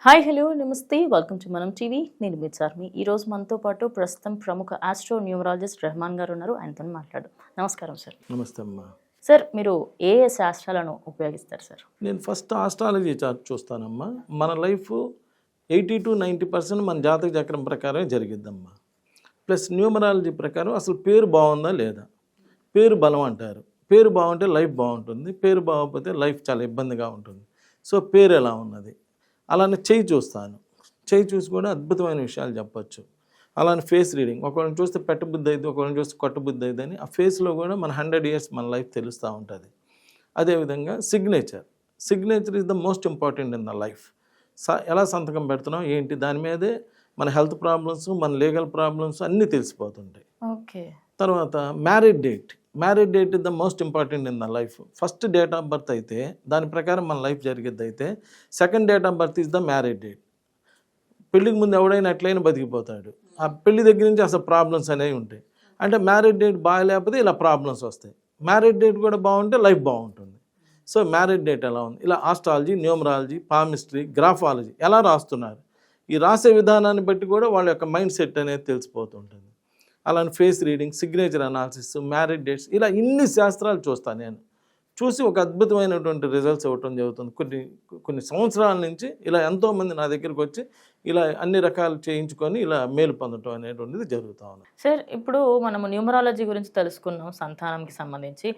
Hi hello నమస్తే welcome to మనం TV. నేను మీ చార్మి. ఈరోజు మనతో పాటు ప్రస్తుతం ప్రముఖ ఆస్ట్రో న్యూమరాలజిస్ట్ రెహమాన్ గారు ఉన్నారు. ఆయనతో మాట్లాడు. నమస్కారం సార్. నమస్తే అమ్మా. సార్, మీరు ఏ ఏ శాస్త్రాలను ఉపయోగిస్తారు సార్? నేను ఫస్ట్ ఆస్ట్రాలజీ చార్ట్ చూస్తానమ్మా. మన లైఫ్ 80 to 90% మన జాతక చక్రం ప్రకారమే జరిగిద్దమ్మా. ప్లస్ న్యూమరాలజీ ప్రకారం అసలు పేరు బాగుందా లేదా, పేరు బలం అంటారు. పేరు బాగుంటే లైఫ్ బాగుంటుంది, పేరు బాగోకపోతే లైఫ్ చాలా ఇబ్బందిగా ఉంటుంది. సో పేరు ఎలా ఉన్నది, అలానే చెయ్యి చూస్తాను. చెయ్యి చూసి కూడా అద్భుతమైన విషయాలు చెప్పచ్చు. అలానే ఫేస్ రీడింగ్, ఒకళ్ళని చూస్తే పెట్టబుద్ధి అయింది, ఒకళ్ళని చూస్తే కొట్టబుద్ధి అయింది అని ఆ ఫేస్లో కూడా మన 100 years మన లైఫ్ తెలుస్తూ ఉంటుంది. అదేవిధంగా signature is the most important in the life. ఎలా సంతకం పెడుతున్నాం ఏంటి, దాని మీదే మన హెల్త్ ప్రాబ్లమ్స్, మన లీగల్ ప్రాబ్లమ్స్ అన్నీ తెలిసిపోతుంటాయి. ఓకే. తర్వాత marriage date is the most important in the life. First date of birth అయితే దాని ప్రకారం మన లైఫ్ జరిగేది అయితే, second date of birth is the marriage date. పెళ్ళికి ముందు ఎవడైనా ఎట్లయినా బతికిపోతాడు. ఆ పెళ్లి దగ్గర నుంచి అసలు ప్రాబ్లమ్స్ అనేవి ఉంటాయి. అంటే మ్యారేజ్ డేట్ బాగాలేకపోతే ఇలా ప్రాబ్లమ్స్ వస్తాయి. మ్యారేజ్ డేట్ కూడా బాగుంటే లైఫ్ బాగుంటుంది. సో మ్యారేజ్ డేట్ ఎలా ఉంది, ఇలా ఆస్ట్రాలజీ, న్యూమరాలజీ, పామిస్ట్రీ, గ్రాఫాలజీ ఎలా రాస్తున్నారు, ఈ రాసే విధానాన్ని బట్టి కూడా వాళ్ళ యొక్క మైండ్ సెట్ అనేది తెలిసిపోతుంటుంది. అలానే face reading, signature analysis, marriage dates, ఇలా ఇన్ని శాస్త్రాలు చూస్తాను. నేను చూసి ఒక అద్భుతమైనటువంటి రిజల్ట్స్ ఇవ్వటం జరుగుతుంది. కొన్ని సంవత్సరాల నుంచి ఇలా ఎంతోమంది నా దగ్గరికి వచ్చి ఇలా అన్ని రకాలు చేయించుకొని ఇలా మేలు పొందటం అనేటువంటిది జరుగుతూ ఉంది. సార్, ఇప్పుడు మనము న్యూమరాలజీ గురించి తెలుసుకున్నాం, సంతానంకి సంబంధించి.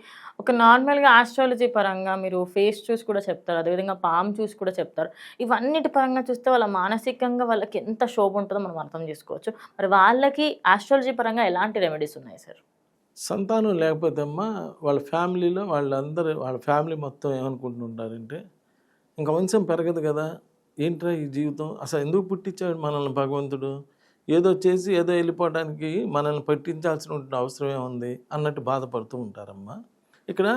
ఒక నార్మల్గా ఆస్ట్రాలజీ పరంగా మీరు ఫేస్ చూసి కూడా చెప్తారు, అదేవిధంగా పామ్ చూసి కూడా చెప్తారు. ఇవన్నిటి పరంగా చూస్తే వాళ్ళ మానసికంగా వాళ్ళకి ఎంత శోభ ఉంటుందో మనం అర్థం చేసుకోవచ్చు. మరి వాళ్ళకి ఆస్ట్రాలజీ పరంగా ఎలాంటి రెమెడీస్ ఉన్నాయి సార్? సంతానం లేకపోతే అమ్మా వాళ్ళ ఫ్యామిలీలో వాళ్ళ ఫ్యామిలీ మొత్తం ఏమనుకుంటుంటారంటే, ఇంకా వంశం పెరగదు కదా, ఏంట్రా ఈ జీవితం, అసలు ఎందుకు పుట్టించాడు మనల్ని భగవంతుడు, ఏదో చేసి ఏదో వెళ్ళిపోవడానికి మనల్ని పట్టించాల్సిన అవసరమే ఉంది అన్నట్టు బాధపడుతూ ఉంటారమ్మా. ఇక్కడ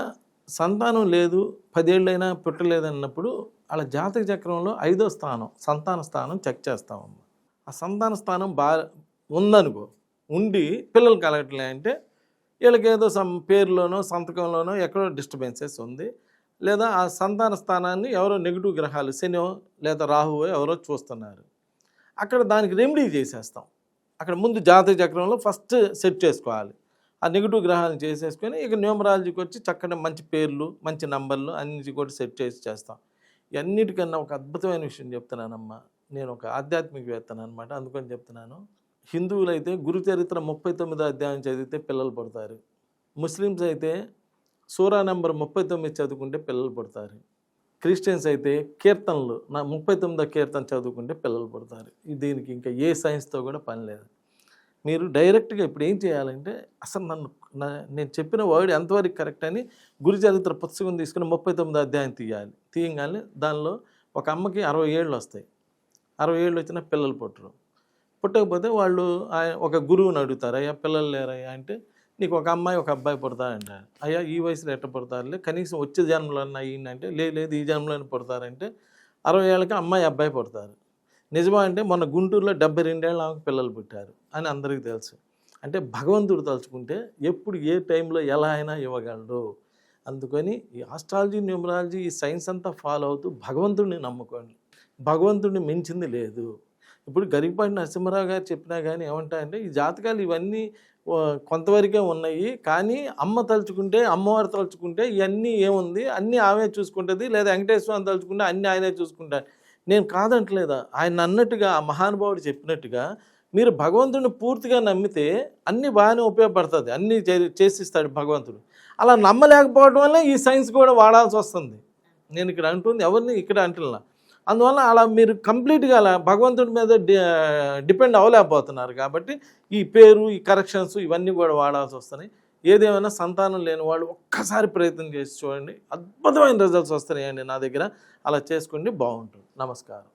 సంతానం లేదు, 10 ఏళ్ళైనా పుట్టలేదన్నప్పుడు వాళ్ళ జాతక చక్రంలో 5వ స్థానం సంతాన స్థానం చెక్ చేస్తామమ్మా. ఆ సంతాన స్థానం ఉందనుకో, ఉండి పిల్లలు కలగట్లే అంటే వీళ్ళకి ఏదో పేరులోనో సంతకంలోనో ఎక్కడో డిస్టర్బెన్సెస్ ఉంది, లేదా ఆ సంతాన స్థానాన్ని ఎవరో నెగిటివ్ గ్రహాలు శనో లేదా రాహువో ఎవరో చూస్తున్నారు. అక్కడ దానికి రెమెడీ చేసేస్తాం. అక్కడ ముందు జాతక చక్రంలో ఫస్ట్ సెట్ చేసుకోవాలి. ఆ నెగిటివ్ గ్రహాలను చేసేసుకొని ఇక న్యూమరాలజీకి వచ్చి చక్కటి మంచి పేర్లు, మంచి నంబర్లు అన్నిటి కూడా సెట్ చేస్తాం. ఇవన్నిటికన్నా ఒక అద్భుతమైన విషయం చెప్తున్నానమ్మా. నేను ఒక ఆధ్యాత్మికవేత్తను అనమాట, అందుకని చెప్తున్నాను. హిందువులైతే గురుచరిత్ర 39వ అధ్యాయం చదివితే పిల్లలు పుడతారు. ముస్లిమ్స్ అయితే సూరా నెంబర్ 39 చదువుకుంటే పిల్లలు పుడతారు. క్రిస్టియన్స్ అయితే కీర్తనలు 39వ కీర్తన చదువుకుంటే పిల్లలు పుడతారు. దీనికి ఇంకా ఏ సైన్స్తో కూడా పని లేదు. మీరు డైరెక్ట్గా ఇప్పుడు ఏం చేయాలంటే, అసలు నేను చెప్పిన వర్డ్ ఎంతవరకు కరెక్ట్ అని గురుచరిత్ర పుస్తకం తీసుకుని 39వ అధ్యాయం తీయగానే దానిలో ఒక అమ్మకి 60 ఏళ్ళు వస్తాయి. 60 ఏళ్ళు వచ్చినా పిల్లలు పుట్టరు. పుట్టకపోతే వాళ్ళు ఒక గురువుని అడుగుతారు, అయ్యా పిల్లలు లేరయ్యా అంటే, నీకు ఒక అమ్మాయి ఒక అబ్బాయి పుడతారంటారు. అయ్యా ఈ వయసులో ఎట్ట పుడతారులే, కనీసం వచ్చే జన్మలో అయ్యిందంటే, లేదు ఈ జన్మలోనే పుడతారంటే 60 ఏళ్ళకి అమ్మాయి అబ్బాయి పుడతారు. నిజమా అంటే మొన్న గుంటూరులో 72 ఏళ్ళ ఆమెకు పిల్లలు పుట్టారు అని అందరికీ తెలుసు. అంటే భగవంతుడు తలుచుకుంటే ఎప్పుడు ఏ టైంలో ఎలా అయినా ఇవ్వగలడు. అందుకని ఈ ఆస్ట్రాలజీ, న్యూమరాలజీ, ఈ సైన్స్ అంతా ఫాలో అవుతూ భగవంతుడిని నమ్ముకోండి. భగవంతుడిని మించింది లేదు. ఇప్పుడు గరికపాటి నరసింహారావు గారు చెప్పినా కానీ ఏమంటారంటే, ఈ జాతకాలు ఇవన్నీ కొంతవరకే ఉన్నాయి, కానీ అమ్మ తలుచుకుంటే, అమ్మవారు తలుచుకుంటే ఇవన్నీ ఏముంది, అన్నీ ఆమె చూసుకుంటుంది, లేదా వెంకటేశ్వరం తలుచుకుంటే అన్నీ ఆయనే చూసుకుంటారు. నేను కాదంటలేదా, ఆయన అన్నట్టుగా ఆ మహానుభావుడు చెప్పినట్టుగా మీరు భగవంతుడిని పూర్తిగా నమ్మితే అన్నీ బాగానే ఉపయోగపడుతుంది, అన్నీ చేసిస్తాడు భగవంతుడు. అలా నమ్మలేకపోవడం వల్ల ఈ సైన్స్ కూడా వాడాల్సి వస్తుంది. నేను ఇక్కడ అంటుంది ఎవరిని ఇక్కడ అంటున్నా. అందువల్ల అలా మీరు కంప్లీట్గా అలా భగవంతుడి మీద డిపెండ్ అవ్వలేకపోతున్నారు. కాబట్టి ఈ పేరు, ఈ కరెక్షన్స్ ఇవన్నీ కూడా వాడాల్సి వస్తున్నాయి. ఏదేమైనా సంతానం లేని వాళ్ళు ఒక్కసారి ప్రయత్నం చేసి చూడండి, అద్భుతమైన రిజల్ట్స్ వస్తున్నాయండి నా దగ్గర. అలా చేసుకోండి, బాగుంటుంది. నమస్కారం.